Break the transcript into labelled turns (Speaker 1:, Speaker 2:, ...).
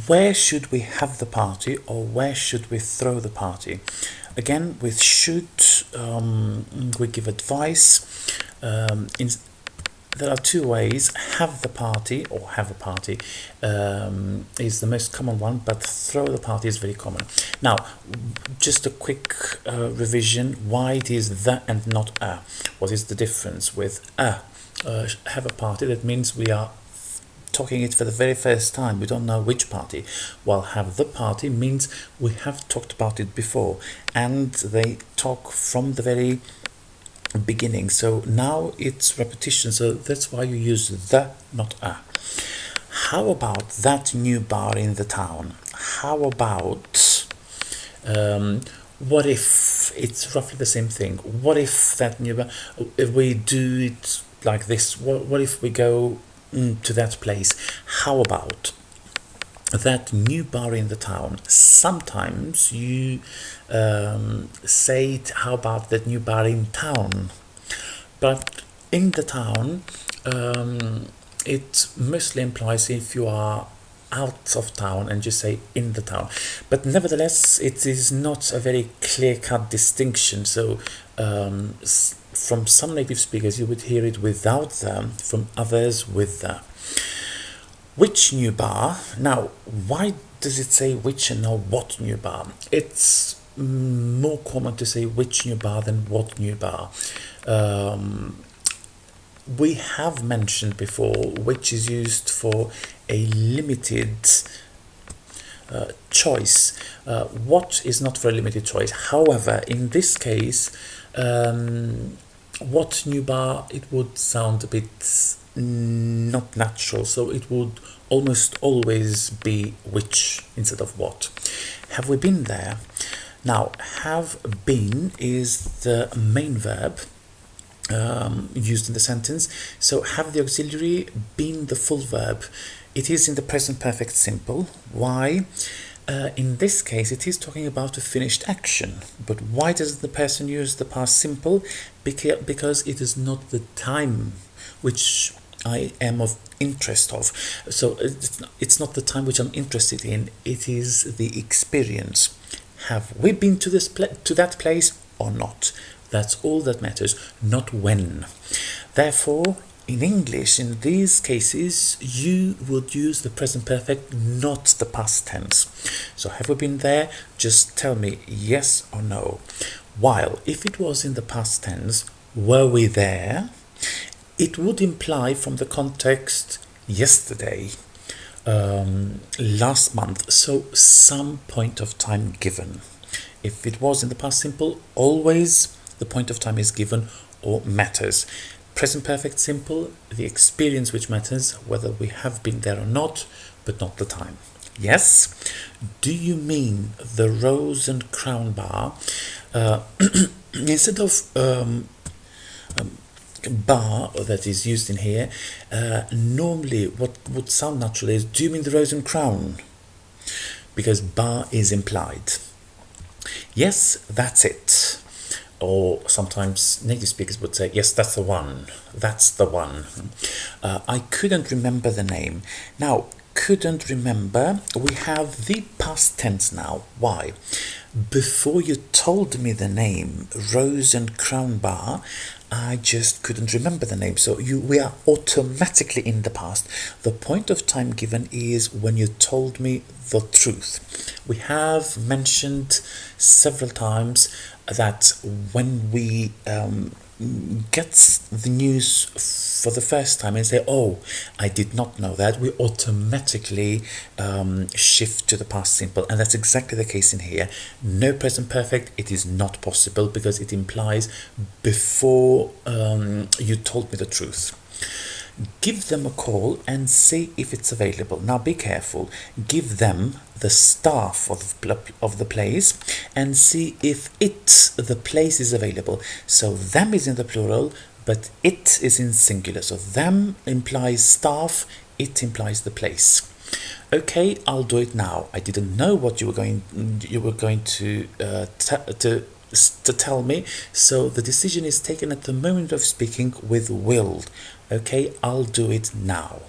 Speaker 1: where should we have the party, or where should we throw the party? Again, with should, we give advice. There are two ways. Have the party, or have a party, is the most common one, but throw the party is very common. Now, just a quick revision, why it is the and not a. What is the difference with a? Have a party, that means we are talking it for the very first time, we don't know which party, while have the party means we have talked about it before, and they talk from the very beginning, so now it's repetition, so that's why you use the, not a. How about that new bar in the town? How about what if it's roughly the same thing? What if that new bar, if we do it like this, what if we go to that place? How about that new bar in the town? Sometimes you say it, how about that new bar in town? But in the town, it mostly implies if you are out of town and just say in the town. But nevertheless, it is not a very clear-cut distinction. So from some native speakers, you would hear it without the, from others with the. Which new bar? Now, why does it say which and not what new bar? It's more common to say which new bar than what new bar. We have mentioned before which is used for a limited choice. What is not for a limited choice. However, in this case, what new bar, it would sound a bit not natural, so it would almost always be which instead of what. Have we been there? Now, have been is the main verb used in the sentence, so have the auxiliary, been the full verb. It is in the present perfect simple. Why? In this case, it is talking about a finished action. But why does the person use the past simple? Because it is not the time which I am of interest of. So it's not the time which I'm interested in. It is the experience. Have we been to to that place or not? That's all that matters, not when. Therefore, in English, in these cases, you would use the present perfect, not the past tense. So have we been there? Just tell me yes or no. While if it was in the past tense, were we there? It would imply from the context yesterday, last month, so some point of time given. If it was in the past simple, always the point of time is given or matters. Present perfect simple, the experience which matters, whether we have been there or not, but not the time. Yes? Do you mean the Rose and Crown bar? Instead of bar that is used in here, normally what would sound natural is, do you mean the Rose and Crown? Because bar is implied. Yes, that's it. Or sometimes native speakers would say, yes, that's the one. That's the one. I couldn't remember the name. Now, couldn't remember, we have the past tense now. Why? Before you told me the name, Rose and Crown Bar, I just couldn't remember the name. So we are automatically in the past. The point of time given is when you told me the truth. We have mentioned several times that when we get the news for the first time and say, oh, I did not know that, we automatically shift to the past simple, and that's exactly the case in here. No present perfect, it is not possible because it implies before you told me the truth. Give them a call and see if it's available. Now be careful. Give them the staff of the place and see if the place is available. So them is in the plural, but it is in singular. So them implies staff, it implies the place. Okay, I'll do it now. I didn't know what you were going to tell me, so the decision is taken at the moment of speaking with will. Okay, I'll do it now.